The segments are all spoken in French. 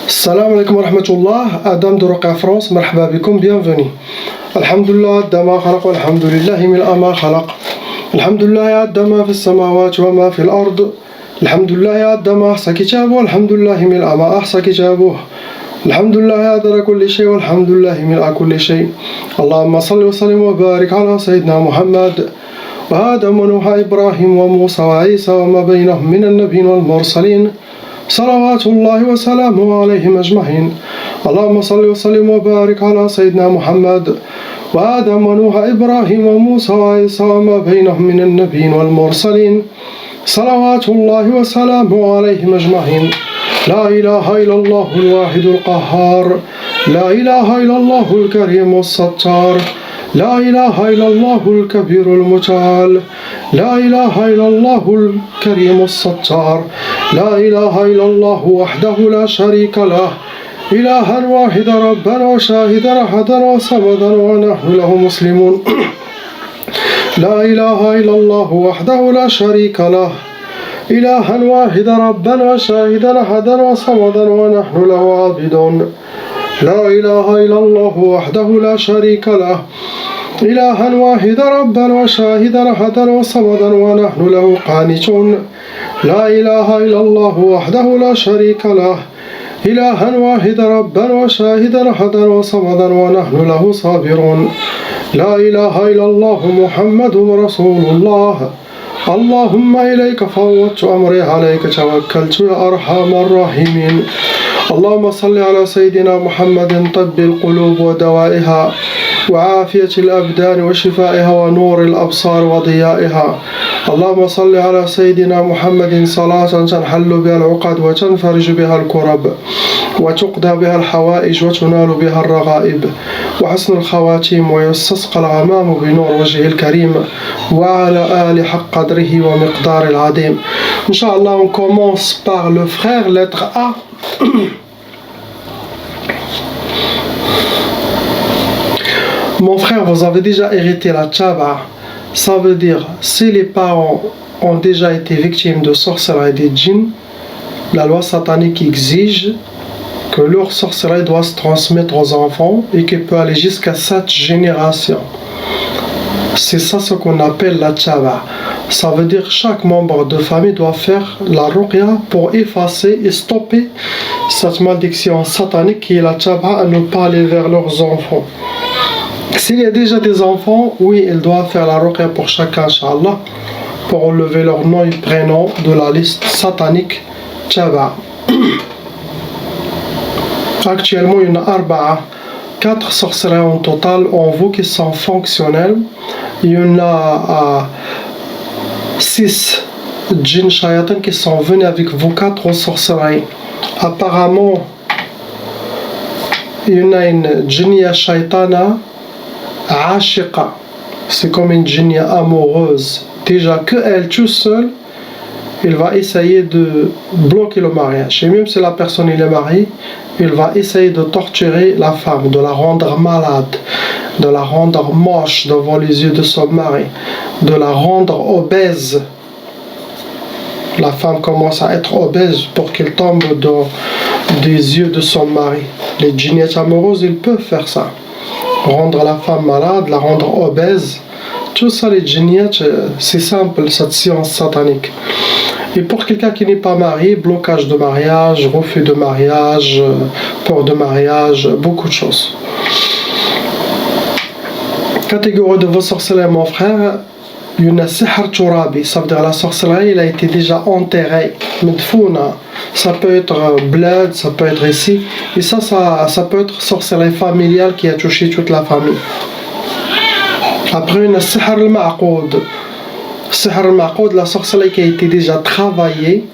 Salam alaikum wa rahmatullah, Adam de Roca France, marhaba bikum, bienvenue. Alhamdulillah, Dama khalaq, alhamdulillahi mil'a ma khalaq. Alhamdulillah, ya'adda ma fi samawati wa ma fi al-ard. Alhamdulillah, ya'adda ma ahsa kitabuh, alhamdulillahi mil'a ma ahsa kitabuh. Alhamdulillah, ya'adda kulli shay, walhamdulillahi mil'a kulli shay. Allahumma salli wa sallim wa barik ala Sayyidina Muhammad. وآدم ونوح إبراهيم وموسى وعيسى وما بينهم من النبيين والمرسلين صلوات الله وسلامه عليهم أجمعين. اللهم صل وسلم وبارك على سيدنا محمد وآدم ونوح إبراهيم وموسى وعيسى وما بينهم من النبيين والمرسلين صلوات الله وسلامه عليهم أجمعين. لا إله إلا الله الواحد القهار، لا إله إلا الله الكريم الستار، لا إله إلا الله الكبير المتعال، لا إله إلا الله الكريم الستار، لا إله إلا الله وحده لا شريك له، إلها واحدا ربا وشاهدا أحدا وصمدا ونحن له مسلمون. لا إله إلا الله وحده لا شريك له، إلها واحدا ربا وشاهدا أحدا وصمدا ونحن له عابدون. لا إله إلا الله وحده لا شريك له، إلها واحدا ربا وشاهدا أحدا وصمدا ونحن له قانتون. لا إله إلا الله وحده لا شريك له، إلها واحدا ربا وشاهدا أحدا وصمدا ونحن له صابرون. لا إله إلا الله محمد رسول الله. اللهم إليك فوضت أمري، عليك توكلت يا أرحم الراحمين. اللهم صل على سيدنا محمد طب القلوب ودوائها وعافية الأبدان وشفائها ونور الأبصار وضيائها. اللهم صل على سيدنا محمد صلاة تنحل بها العقد وتنفرج بها الكرب وتقضى بها الحوائج وتنال بها الرغائب وحسن الخواتيم ويستسقى الغمام بنور وجهه الكريم وعلى آل حق قدره ومقدار العظيم. Inch'Allah, on commence par le frère, lettre A. Mon frère, vous avez déjà hérité la tchaba. Ça veut dire, si les parents ont déjà été victimes de sorcellerie des djinns, la loi satanique exige que leur sorcellerie doit se transmettre aux enfants et qu'elle peut aller jusqu'à 7 générations. C'est ça ce qu'on appelle la tchaba. Ça veut dire que chaque membre de famille doit faire la ruqya pour effacer et stopper cette malédiction satanique qui est la tchaba, à ne pas aller vers leurs enfants. S'il y a déjà des enfants, oui, ils doivent faire la ruqya pour chacun, Inch'Allah, pour enlever leur nom et prénom de la liste satanique tchaba. Actuellement, il y en a 4 sorcelleries en total en vous qui sont fonctionnelles. Il y en a 6 djinns shayatin qui sont venus avec vos 4 sorcelleries. Apparemment, il y en a une djinnia shaitana ashiqa. C'est comme une djinnia amoureuse. Déjà que elle toute seule, il va essayer de bloquer le mariage. Et même si la personne est mariée, il va essayer de torturer la femme, de la rendre malade, de la rendre moche devant les yeux de son mari, de la rendre obèse. La femme commence à être obèse pour qu'elle tombe dans des yeux de son mari. Les djinniyates amoureuses, ils peuvent faire ça. Rendre la femme malade, la rendre obèse. Tout ça, les djinniyates, c'est simple, cette science satanique. Et pour quelqu'un qui n'est pas marié, blocage de mariage, refus de mariage, peur de mariage, beaucoup de choses. Catégorie de vos sorcelleries, mon frère, il y en a sihr turabi, ça veut dire la sorcellerie, elle a été déjà enterrée, medfouna. Ça peut être bled, ça peut être ici, et ça peut être sorcellerie familiale qui a touché toute la famille. Après, il y a sihr al-ma'qoud. Sihr al-ma'qoud, la sorcellerie qui a été déjà travaillée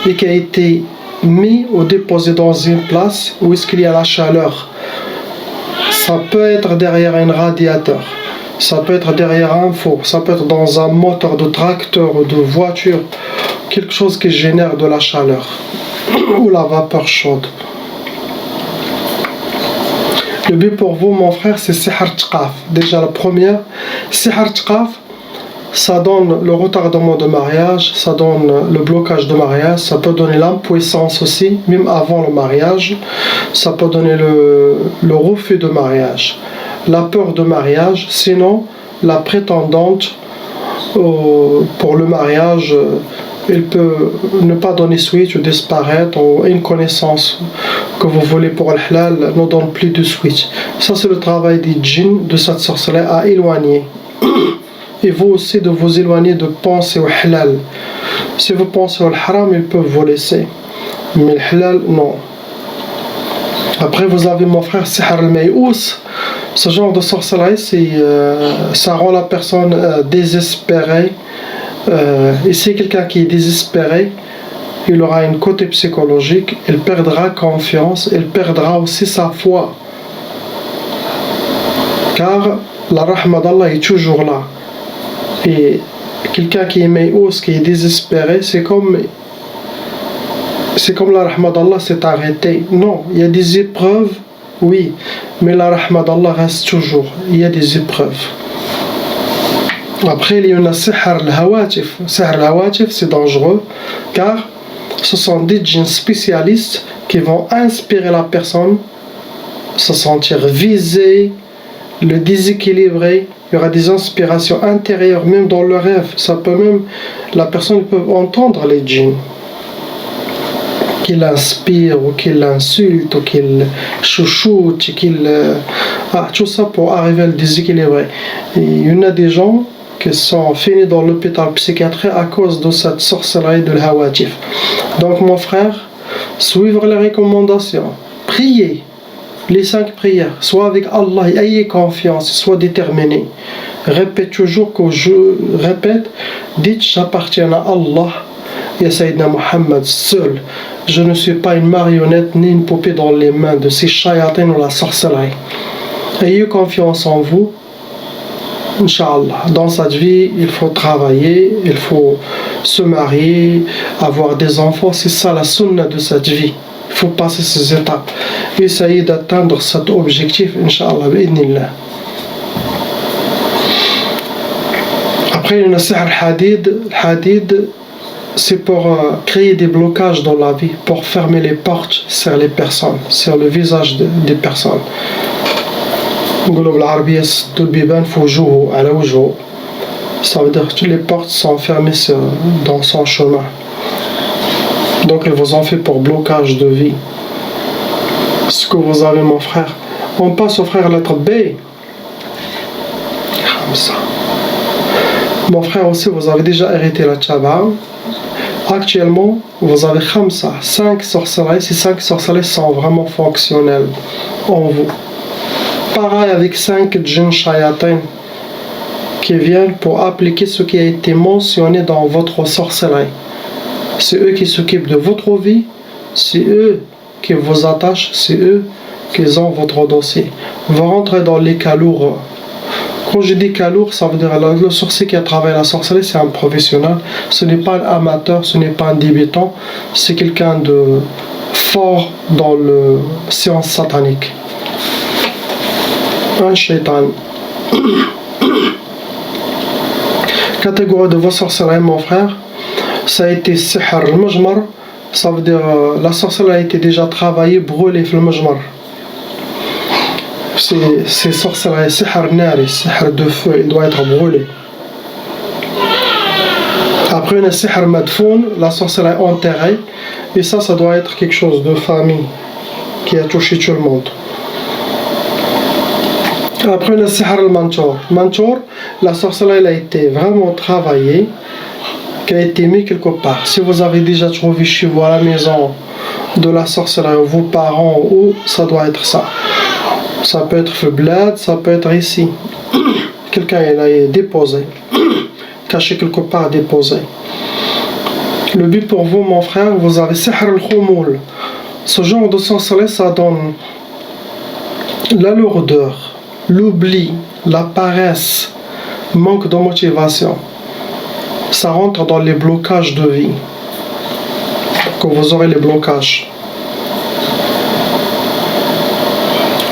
et qui a été mise ou déposée dans une place où est-ce qu'il y a la chaleur. Ça peut être derrière un radiateur, ça peut être derrière un four, ça peut être dans un moteur de tracteur ou de voiture, quelque chose qui génère de la chaleur ou la vapeur chaude. Le but pour vous, mon frère, c'est sihr tqaf. Déjà la première, sihr tqaf, ça donne le retardement de mariage, ça donne le blocage de mariage, ça peut donner l'impuissance aussi, même avant le mariage, ça peut donner le refus de mariage, la peur de mariage, sinon la prétendante pour le mariage, il peut ne pas donner suite ou disparaître, ou une connaissance que vous voulez pour le halal ne donne plus de suite. Ça c'est le travail des djinns, de cette sorcellerie à éloigner. Et vous aussi de vous éloigner de penser au halal. Si vous pensez au haram, ils peuvent vous laisser. Mais le halal, non. Après, vous avez mon frère Sihr al-Mayous. Ce genre de sorcellerie, ça rend la personne désespérée. Et si quelqu'un qui est désespéré, il aura un côté psychologique, il perdra confiance, il perdra aussi sa foi. Car la rahma d'Allah est toujours là. Et quelqu'un qui est mayous, qui est désespéré, c'est comme la rahma d'Allah s'est arrêtée. Non, il y a des épreuves, oui, mais la rahma d'Allah reste toujours. Il y a des épreuves. Après, il y a le sihr al-hawatif. Sihr al-hawatif, c'est dangereux, car ce sont des djinns spécialistes qui vont inspirer la personne, se sentir visée, le déséquilibrer. Il y aura des inspirations intérieures, même dans le rêve. Ça peut même, la personne peut entendre les djinns qui l'inspirent, ou qui l'insultent, ou qui chouchoutent, tout ça pour arriver à le déséquilibrer. Et il y en a des gens qui sont finis dans l'hôpital psychiatrique à cause de cette sorcellerie de l'hawatif. Donc mon frère, suivre les recommandations, priez les 5 prières, soit avec Allah, ayez confiance, soit déterminé. Répète toujours que dites j'appartiens à Allah et à Sayyidina Muhammad seul. Je ne suis pas une marionnette ni une poupée dans les mains de ces shayatins ou la sorcellerie. Ayez confiance en vous. Inch'Allah, dans cette vie, il faut travailler, il faut se marier, avoir des enfants, c'est ça la sunna de cette vie. Il faut passer ces étapes, essayer d'atteindre cet objectif, Inch'Allah, bi'idhnillah. Après, il y a le sihr al-hadid. Hadid, c'est pour créer des blocages dans la vie, pour fermer les portes sur les personnes, sur le visage des personnes. Ça veut dire que toutes les portes sont fermées dans son chemin. Donc ils vous ont fait pour blocage de vie. Ce que vous avez mon frère. On passe au frère lettre B. Comme ça. Mon frère aussi, vous avez déjà hérité la tchaba. Actuellement, vous avez comme ça 5 sorcelleries. Ces 5 sorcelleries sont vraiment fonctionnelles en vous. Pareil avec 5 djinns shayatin qui viennent pour appliquer ce qui a été mentionné dans votre sorcellerie. C'est eux qui s'occupent de votre vie, c'est eux qui vous attachent, c'est eux qui ont votre dossier. Vous rentrez dans les cas lourds. Quand je dis cas lourd, ça veut dire le sorcier qui a travaillé la sorcellerie, c'est un professionnel. Ce n'est pas un amateur, ce n'est pas un débutant, c'est quelqu'un de fort dans le science satanique. Un shaitan. Catégorie de vos sorcelleries, mon frère, ça a été sihr al-majmar, ça veut dire la sorcellerie a été déjà travaillée, brûlée le majmar. C'est sorcellerie, sihr nari, sihr de feu, il doit être brûlé. Après une sihr madfoun, la sorcellerie enterrée, et ça doit être quelque chose de famille qui a touché tout le monde. Après le sihr al-manchour. Manchour, la sorcellerie a été vraiment travaillée, qui a été mise quelque part. Si vous avez déjà trouvé chez vous à la maison de la sorcellerie, vos parents, ou ça doit être ça. Ça peut être le bled, ça peut être ici. Quelqu'un l'a déposé, caché quelque part, déposé. Le but pour vous, mon frère, vous avez sihr al-khumoul. Ce genre de sorcellerie, ça donne la lourdeur, l'oubli, la paresse, manque de motivation. Ça rentre dans les blocages de vie. Que vous aurez les blocages.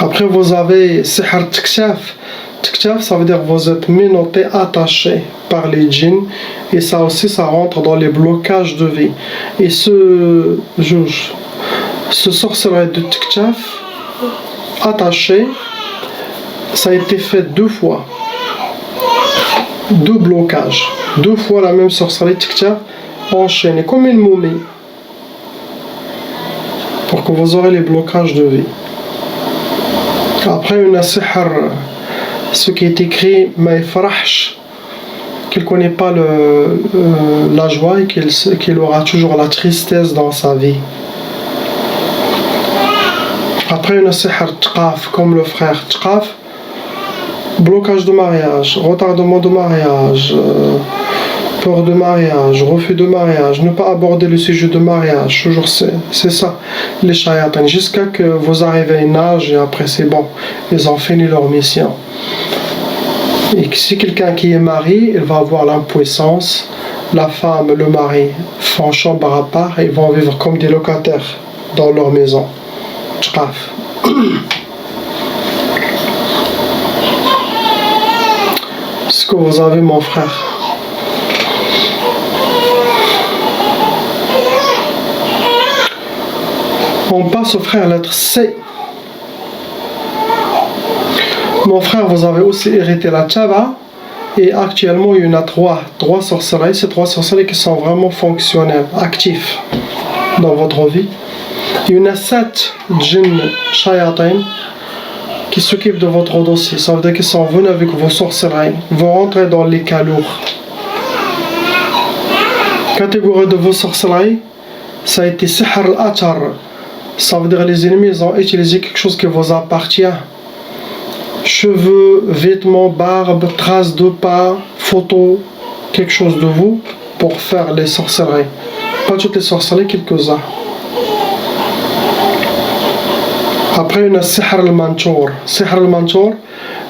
Après vous avez sihr tikshaf. Tiktaf, ça veut dire que vous êtes menotté, attaché par les djinns, et ça aussi, ça rentre dans les blocages de vie. Et ce sorcellerie de Tiktaf, attaché, ça a été fait 2 fois. 2 blocages. 2 fois la même sorcellerie Tiktaf enchaînée, comme une momie. Pour que vous aurez les blocages de vie. Après, une sihr, ce qui est écrit, mais farahsh, qu'il ne connaît pas la joie et qu'il aura toujours la tristesse dans sa vie. Après, une sihr tqaf, comme le frère tqaf, blocage de mariage, retardement de mariage, peur de mariage, refus de mariage, ne pas aborder le sujet de mariage, toujours c'est ça, les shayatans, jusqu'à que vous arrivez à un âge et après c'est bon, ils ont fini leur mission. Et si quelqu'un qui est marié, il va avoir l'impuissance, la femme, le mari font chambre à part et ils vont vivre comme des locataires dans leur maison. Tqaf. Ce que vous avez, mon frère. On passe au frère lettre C. Mon frère, vous avez aussi hérité la Tchaba. Et actuellement, il y en a 3 sorcelleries. Ces 3 sorcelleries qui sont vraiment fonctionnelles, actifs dans votre vie. Il y en a 7 djinns shayatin qui s'occupent de votre dossier. Ça veut dire qu'ils sont venus avec vos sorcelleries. Vont rentrer dans les cas lourds. Catégorie de vos sorcelleries, ça a été sihr al-atar. Ça veut dire que les ennemis ont utilisé quelque chose qui vous appartient. Cheveux, vêtements, barbe, traces de pas, photos, quelque chose de vous pour faire les sorcelleries. Pas toutes les sorcelleries, quelques-uns. Après, une sihr al-manchour. Sihr al-manchour,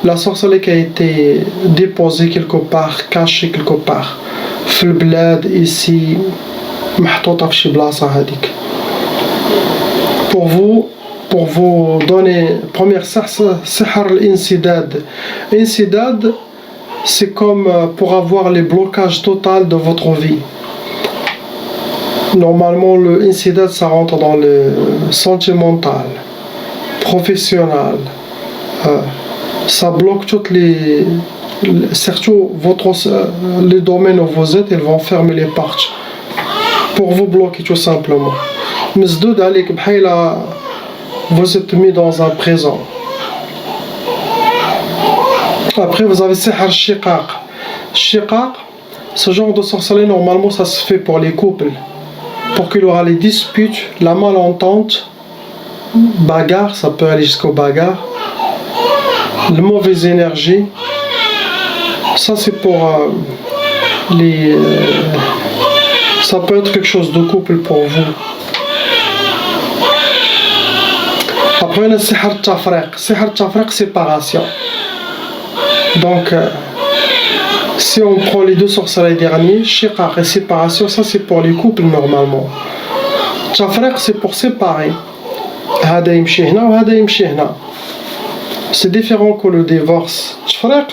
la sorcellerie qui a été déposée quelque part, cachée quelque part. Fil bled, ici, محطوطة في شي بلاصة هذيك. Pour vous donner, première sihr al-insidad. Insidad, c'est comme pour avoir les blocages totaux de votre vie. Normalement, le insidad, ça rentre dans le sentimental, professionnel. Ça bloque toutes les... Surtout les domaines où vous êtes, ils vont fermer les portes. Pour vous bloquer tout simplement. Mzdoud alik bhayla, vous êtes mis dans un présent. Après, vous avez sihr shiqaq. Shiqaq, ce genre de sorcellerie, normalement, ça se fait pour les couples. Pour qu'il y aura les disputes, la malentente, bagarre, ça peut aller jusqu'au bagarre, la mauvaise énergie. Ça, c'est pour ça peut être quelque chose de couple pour vous. Après, on a sihr tafriq. Sihr tafriq, séparation. Donc, si on prend les 2 sorcelleries derniers, shiqaq et séparation, ça c'est pour les couples normalement. Tafriq, c'est pour séparer. Hada yimshi hna ou hada yimshi hna. C'est différent que le divorce. Tafriq,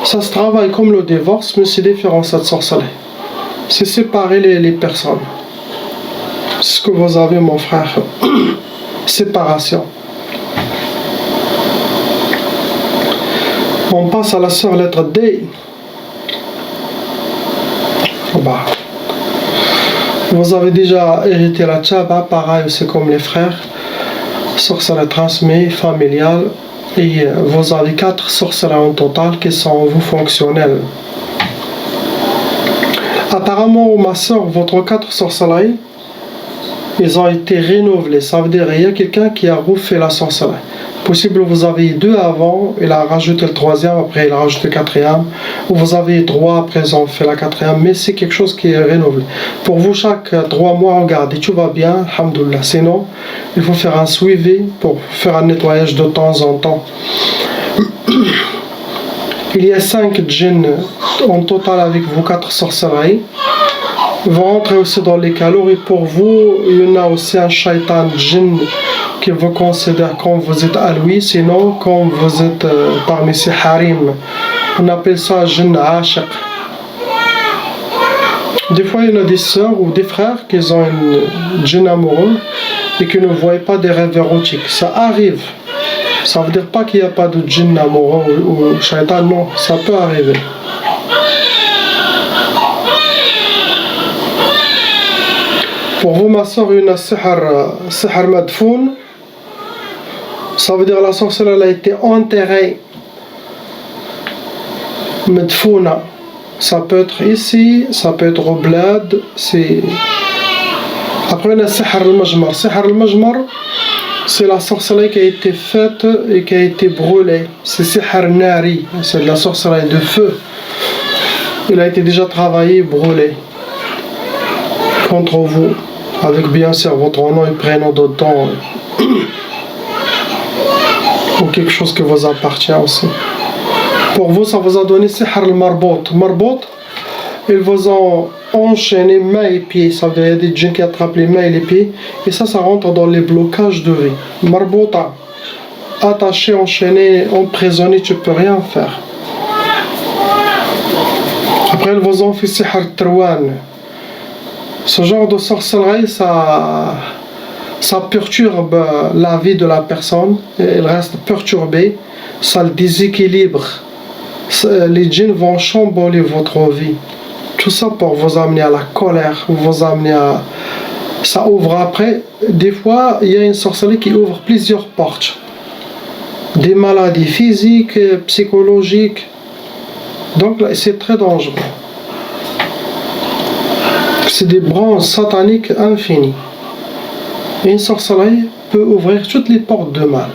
ça se travaille comme le divorce, mais c'est différent cette sorcellerie. C'est séparer les personnes. C'est ce que vous avez, mon frère. Séparation. On passe à la sœur lettre D. Bah. Vous avez déjà hérité la tchaba, pareil, c'est comme les frères. Sorcellerie transmise, familiale. Et vous avez 4 sorcelleries en total qui sont vous fonctionnelles. Apparemment, ma soeur, votre 4 sorcelleries, ils ont été renouvelés. Ça veut dire qu'il y a quelqu'un qui a refait la sorcellerie. Possible vous avez 2 avant, il a rajouté le 3e, après il a rajouté le 4e. Ou vous avez 3, après ils ont fait la 4e. Mais c'est quelque chose qui est renouvelé. Pour vous, chaque 3 mois, regardez, tout va bien, alhamdoulilah. Sinon, il faut faire un suivi pour faire un nettoyage de temps en temps. Il y a 5 djinns en total avec vos 4 sorcelleries. Ils vont entrer aussi dans les calories. Pour vous, il y en a aussi un shaitan djinn qui vous considère quand vous êtes à lui, sinon quand vous êtes parmi ces harim. On appelle ça jinn ashiq. Des fois, il y en a des sœurs ou des frères qui ont une djinn amoureux et qui ne voient pas des rêves érotiques. Ça arrive. Ça ne veut dire pas qu'il n'y a pas de djinn amoureux ou shaitan, non, ça peut arriver. Pour vous, ma soeur, une sihr madfoun, ça veut dire la sorcière elle a été enterrée. Madfouna, ça peut être ici, ça peut être au bled. Après, on a sihr al-majmar. Sihr al-majmar, c'est la sorcellerie qui a été faite et qui a été brûlée. C'est sihr nari, c'est de la sorcellerie de feu. Il a été déjà travaillé et brûlé contre vous, avec bien sûr votre nom et prénom dedans, ou quelque chose qui vous appartient aussi. Pour vous, ça vous a donné sihr al-marbot. Marbot, ils vous ont enchaîné mains et pieds. Ça veut dire qu'il y a des djinns qui attrapent les mains et les pieds. Et ça rentre dans les blocages de vie. Marbota, attaché, enchaîné, emprisonné, tu ne peux rien faire. Après, ils vous ont fait sihr al-Tarwan. Ce genre de sorcellerie, ça perturbe la vie de la personne. Elle reste perturbée. Ça le déséquilibre. Les djinns vont chambouler votre vie. Tout ça pour vous amener à la colère, vous amener à... Ça ouvre après. Des fois, il y a une sorcellerie qui ouvre plusieurs portes. Des maladies physiques, psychologiques. Donc là, c'est très dangereux. C'est des branches sataniques infinies. Et une sorcellerie peut ouvrir toutes les portes de mal.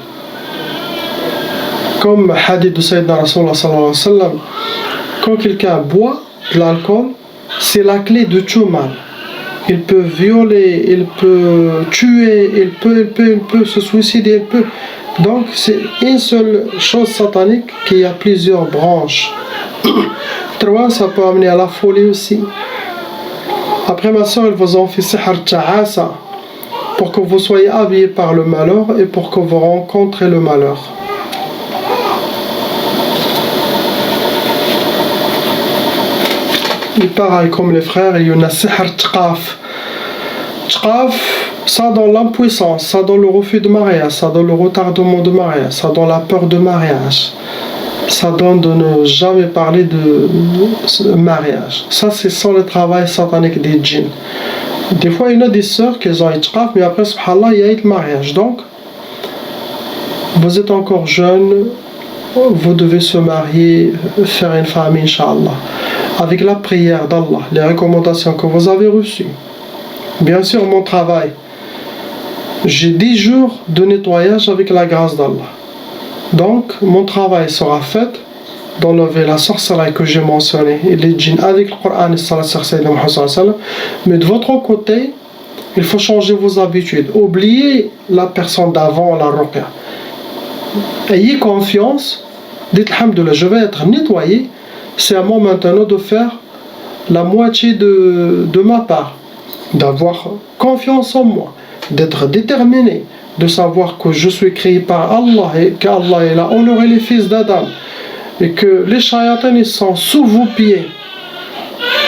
Comme hadith de Sayyidina Rasulullah sallallahu alayhi wa sallam, quand quelqu'un boit de l'alcool, c'est la clé de tout mal. Il peut violer, il peut tuer, il peut se suicider, il peut. Donc c'est une seule chose satanique qui a plusieurs branches. 3, ça peut amener à la folie aussi. Après, ma soeur, ils vous ont fait sihr ta'asa pour que vous soyez habillés par le malheur et pour que vous rencontrez le malheur. Et pareil comme les frères, il y en a sihr tqaf. Tqaf, ça donne l'impuissance, ça donne le refus de mariage, ça donne le retardement de mariage, ça donne la peur de mariage, ça donne de ne jamais parler de mariage. Ça, c'est sans le travail satanique des djinns. Des fois, il y en a des sœurs qui ont tqaf, mais après, subhanallah, il y a le mariage. Donc, vous êtes encore jeune, vous devez se marier, faire une famille, Inch'Allah, avec la prière d'Allah, les recommandations que vous avez reçues. Bien sûr, mon travail, j'ai 10 jours de nettoyage avec la grâce d'Allah. Donc, mon travail sera fait d'enlever la sorcellerie que j'ai mentionnée et les djinns avec le Coran et Salat. Mais de votre côté, il faut changer vos habitudes. Oubliez la personne d'avant, la ruqya. Ayez confiance. Dites alhamdoulilah, je vais être nettoyé. C'est à moi maintenant de faire la moitié de ma part. D'avoir confiance en moi. D'être déterminé. De savoir que je suis créé par Allah et qu'Allah il a honoré les fils d'Adam. Et que les shayatans ils sont sous vos pieds.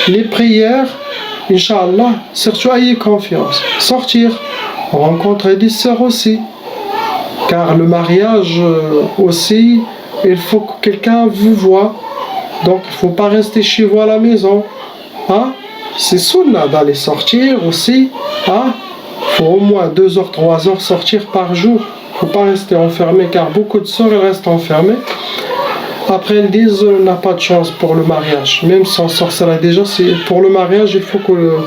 Les prières, Inch'Allah, surtout ayez confiance. Sortir, rencontrer des sœurs aussi. Car le mariage aussi, il faut que quelqu'un vous voie. Donc il ne faut pas rester chez vous à la maison. Hein? C'est sunnah d'aller sortir aussi. Hein? Il faut au moins 2 heures, 3 heures sortir par jour. Il ne faut pas rester enfermé car beaucoup de sœurs restent enfermées. Après elles disent on n'a pas de chance pour le mariage. Même sans sorcellerie déjà, pour le mariage il faut que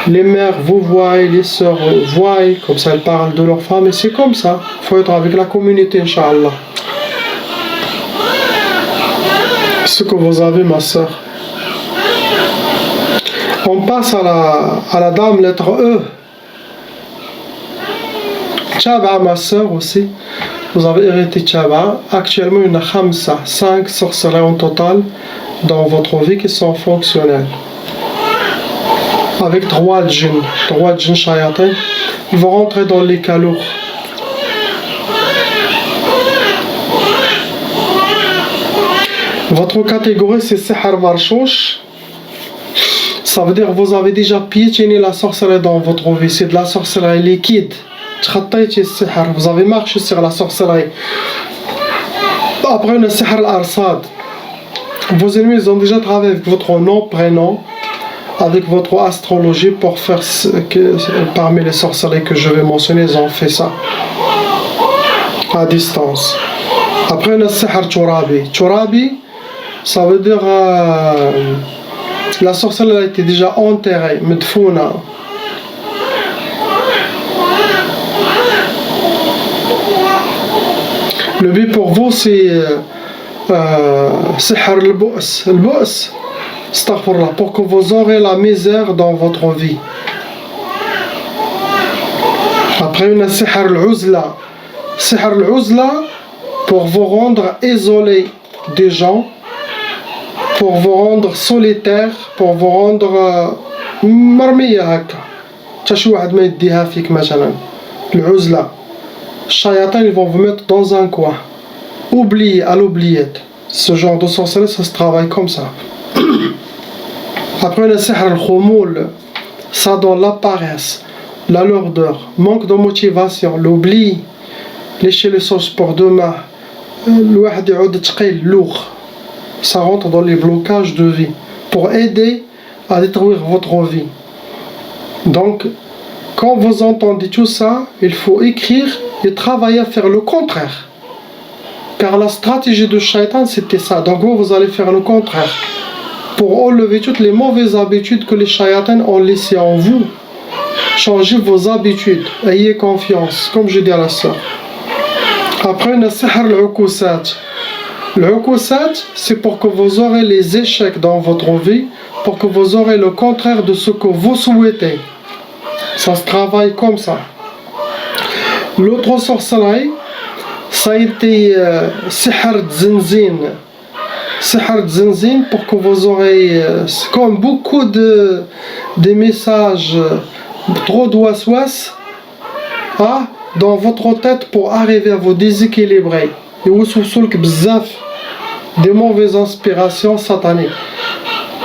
les mères vous voient, les sœurs voient, comme ça elles parlent de leur femme et c'est comme ça. Il faut être avec la communauté, Inch'Allah. Ce que vous avez, ma sœur. On passe à la dame lettre E. Tchaba, ma sœur aussi. Vous avez hérité Tchaba. Actuellement, il y en a 5 sorcelleries en total dans votre vie qui sont fonctionnelles. Avec 3 djinns shayatin. Ils vont rentrer dans les calours. Votre catégorie c'est Sihr Marchouch. Ça veut dire que vous avez déjà piétiné la sorcellerie dans votre vie. C'est de la sorcellerie liquide. Vous avez marché sur la sorcellerie. Après, le Sihr al-Arsad. Vos ennemis ils ont déjà travaillé avec votre nom, prénom, avec votre astrologie pour faire ce que parmi les sorcelleries que je vais mentionner, ils ont fait ça à distance. Après, le Sihr Turabi. Turabi, ça veut dire la sorcellerie a été déjà enterrée, medfouna. Le but pour vous c'est Sihr al-Bu's. Al-Bu's, astaghfirullah, pour que vous aurez la misère dans votre vie. Après, une Sihr al-Uzla. Sihr al-Uzla, pour vous rendre isolé des gens, pour vous rendre solitaire, pour vous rendre مرمية هكا حتى شي واحد ما يديها فيك مثلا. العزلة الشياطين ils vont vous mettre dans un coin, oublié à l'oubliette. Ce genre de sorcellerie ça se travaille comme ça. Après le Sihr al-Khumul, ça donne la paresse, la lourdeur, manque de motivation, l'oubli, lécher les sauces pour demain, الواحد يعود تقيل lourd. Ça rentre dans les blocages de vie pour aider à détruire votre vie. Donc, quand vous entendez tout ça, il faut écrire et travailler à faire le contraire. Car la stratégie de Shaitan, c'était ça. Donc, vous allez faire le contraire. Pour enlever toutes les mauvaises habitudes que les Shaitans ont laissées en vous. Changez vos habitudes. Ayez confiance, comme je dis à la sœur. Après, le Sihr al-Ukusat. Le Ukusat, c'est pour que vous aurez les échecs dans votre vie, pour que vous aurez le contraire de ce que vous souhaitez. Ça se travaille comme ça. L'autre sorcellerie, ça a été Sihr Zinzin. Sihr Zinzin, pour que vous aurez, comme beaucoup de messages, trop de waswas, dans votre tête pour arriver à vous déséquilibrer. يوسوسولك بزاف des mauvaises inspirations sataniques.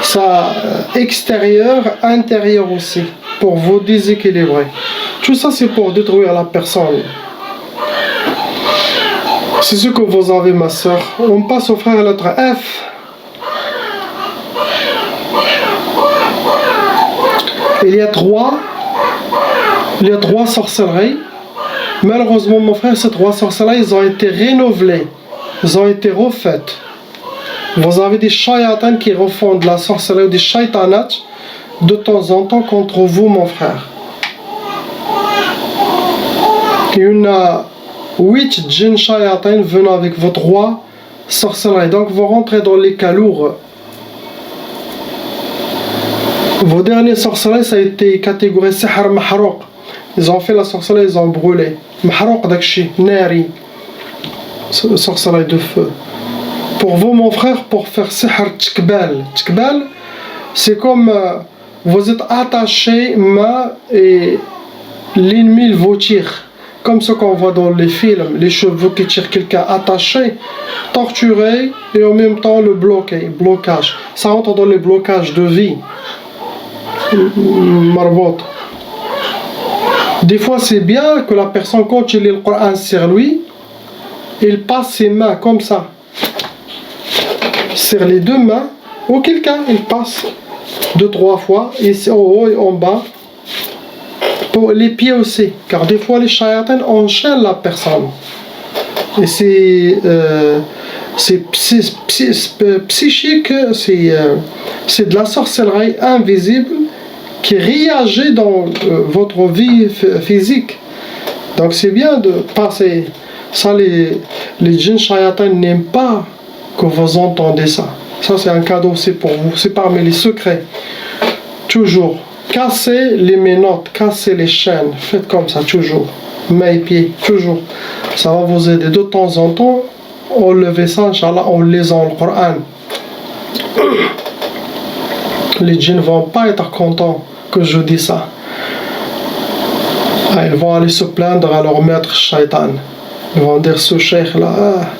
Ça extérieur, intérieur aussi, pour vous déséquilibrer. Tout ça c'est pour détruire la personne. C'est ce que vous avez ma soeur. On passe au frère à lettre F. Il y a trois sorcelleries. Malheureusement, mon frère, ces trois sorcelleries, ils ont été renouvelées. Ils ont été refaites. Vous avez des shayatans qui refont de la sorcellerie ou des shaitanats de temps en temps contre vous, mon frère. Il y en a 8 djinns shayatans venant avec vos trois sorcelleries. Donc, vous rentrez dans les cas lourds. Vos derniers sorcelleries, ça a été catégorisé Sihr Mahrouq. Ils ont fait la sorcellerie, ils ont brûlé. Mahrouq dakshi, nari. Sorcellerie de feu. Pour vous, mon frère, pour faire Sihr Tkbal. Tkbal, c'est comme vous êtes attaché, main et l'ennemi vous tire. Comme ce qu'on voit dans les films, les cheveux qui tirent quelqu'un attaché, torturé et en même temps le blocage. Ça rentre dans les blocages de vie. Marbot. Des fois, c'est bien que la personne, quand il lit le Coran sur lui, il passe ses mains comme ça, sur les deux mains, ou quelqu'un, il passe 2-3 fois, ici en haut et en bas, pour les pieds aussi, car des fois les shayatans enchaînent la personne. Et c'est psychique, c'est de la sorcellerie invisible qui réagit dans votre vie physique. Donc c'est bien de passer ça. Les djinns shayatans n'aiment pas que vous entendez ça. Ça c'est un cadeau, c'est pour vous, c'est parmi les secrets. Toujours cassez les menottes, cassez les chaînes, faites comme ça toujours, mains et pieds, toujours. Ça va vous aider de temps en temps. Enlevez ça, Inch'Allah, en lisant le Coran. Les djinns ne vont pas être contents que je dis ça. Ils vont aller se plaindre à leur maître shaitan. Ils vont dire ce cheikh là,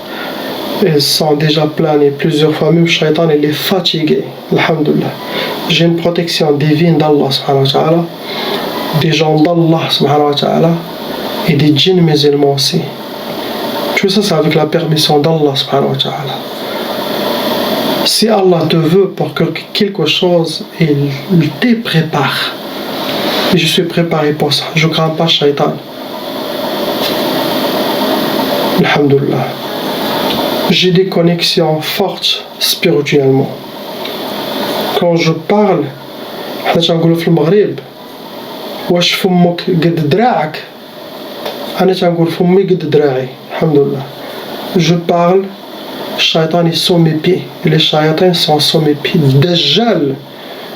Ils sont déjà planés plusieurs fois, même Shaitan il est fatigué. Alhamdulillah. J'ai une protection divine d'Allah subhanahu wa ta'ala, des gens d'Allah subhanahu wa ta'ala et des djinns musulmans aussi. Tout ça c'est avec la permission d'Allah subhanahu wa ta'ala. Si Allah te veut pour quelque chose, il te prépare. Et je suis préparé pour ça. Je ne crains pas Shaitan. Alhamdulillah. J'ai des connexions fortes spirituellement. Quand je parle, حنا تنقولوا في المغرب واش فمك قد دراعك، أنا تنقول فمي قد دراعي. الحمد لله. Je parle, Shaitan est sous mes pieds. Et les Shaitans sont sous mes pieds. Dajjal,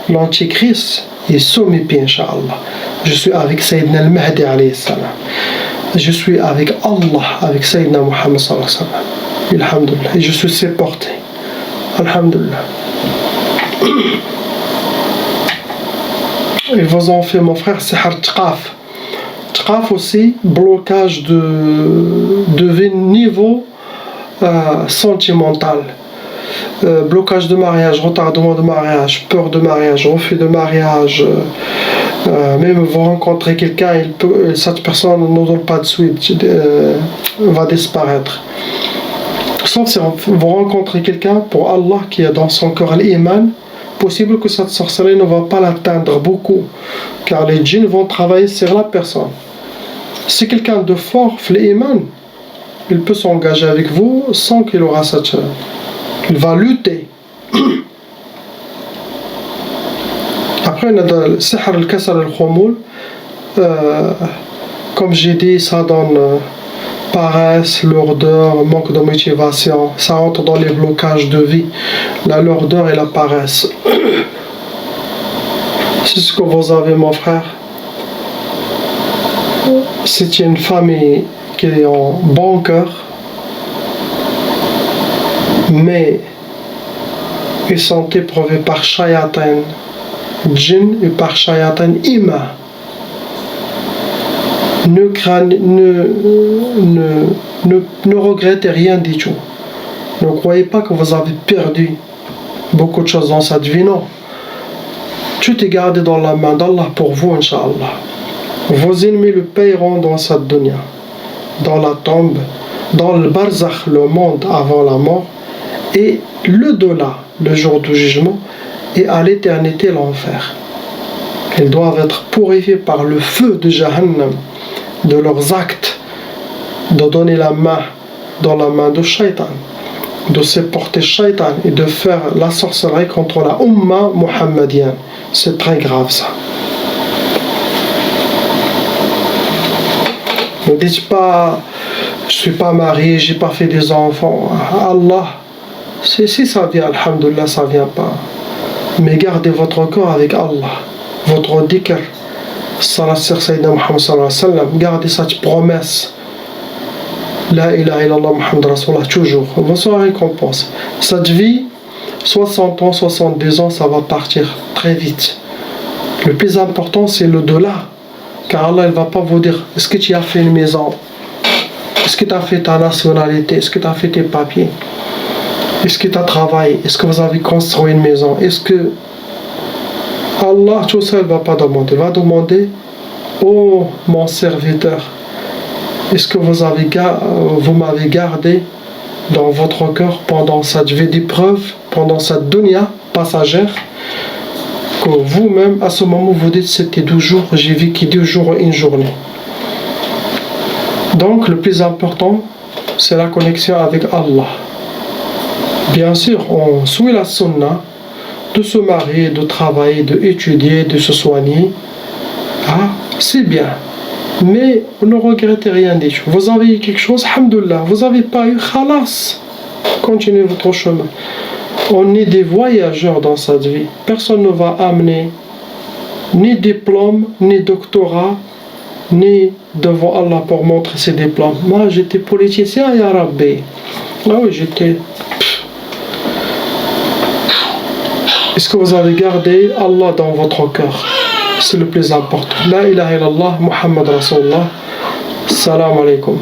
l'antichrist, est sous mes pieds, Inch'Allah. Je suis avec Sayyidina al-Mahdi alayhi salam. Je suis avec Allah, avec Sayyidina Muhammad sallallahu alayhi wa sallam. Alhamdulillah. Et je suis supporté. Alhamdulillah. Et vos enfants, mon frère, c'est Tqaf. Tqaf aussi, blocage de niveau sentimental. Blocage de mariage, retardement de mariage, peur de mariage, refus de mariage. Même vous rencontrez quelqu'un, cette personne ne donne pas de suite, va disparaître. Sauf si vous rencontrez quelqu'un pour Allah qui a dans son cœur l'iman, possible que cette sorcellerie ne va pas l'atteindre beaucoup, car les djinns vont travailler sur la personne. Si quelqu'un de fort fait l'iman, il peut s'engager avec vous sans qu'il aura cette... Il va lutter. Après, on a le sihr al-kasar al-khumul. Comme j'ai dit, ça donne paresse, lourdeur, manque de motivation. Ça entre dans les blocages de vie, la lourdeur et la paresse. C'est ce que vous avez, mon frère. C'est une famille qui est en bon cœur, mais ils sont éprouvés par shayatin djinn et par shayatin ima. Ne regrettez rien du tout. Ne croyez pas que vous avez perdu beaucoup de choses dans cette vie, non. Tout est gardé dans la main d'Allah pour vous, Inch'Allah. Vos ennemis le paieront dans cette dunya, dans la tombe, dans le barzakh, le monde avant la mort, et le delà, le jour du jugement, et à l'éternité l'enfer. Ils doivent être purifiés par le feu de Jahannam, de leurs actes, de donner la main dans la main de Shaitan, de se porter Shaitan et de faire la sorcellerie contre la Ummah muhammadienne. C'est très grave ça. Ne dites pas, je ne suis pas marié, j'ai pas fait des enfants. Allah, si ça vient, alhamdulillah, ça vient pas. Mais gardez votre corps avec Allah, votre dhikr, salat sur Sayyidina Muhammad sallallahu alayhi wa sallam, gardez cette promesse. La ilaha illallah Muhammad Rasulullah, toujours. Votre récompense. Cette vie, 60 ans, 70 ans, ça va partir très vite. Le plus important, c'est le delà. Car Allah ne va pas vous dire, est-ce que tu as fait une maison? Est-ce que tu as fait ta nationalité? Est-ce que tu as fait tes papiers? Est-ce que tu as travaillé? Est-ce que vous avez construit une maison? Est-ce que Allah, tout ça, il ne va pas demander. Il va demander, oh mon serviteur, est-ce que vous m'avez gardé dans votre cœur pendant cette vie d'épreuve, pendant cette dunya passagère, que vous-même, à ce moment, vous dites c'était 2 jours, j'ai vécu 2 jours et une journée. Donc, le plus important, c'est la connexion avec Allah. Bien sûr, on suit la sunna, de se marier, de travailler, d'étudier, de se soigner. Ah, c'est bien. Mais ne regrettez rien du tout. Vous avez eu quelque chose, alhamdoulilah. Vous n'avez pas eu, khalas. Continuez votre chemin. On est des voyageurs dans cette vie. Personne ne va amener ni diplôme, ni doctorat, ni devant Allah pour montrer ses diplômes. Moi, j'étais politicien, ya Rabbi. Ah oui, j'étais... Est-ce que vous avez gardé Allah dans votre cœur? C'est le plus important. La ilaha illallah, Muhammad Rasulullah. Salam alaikum.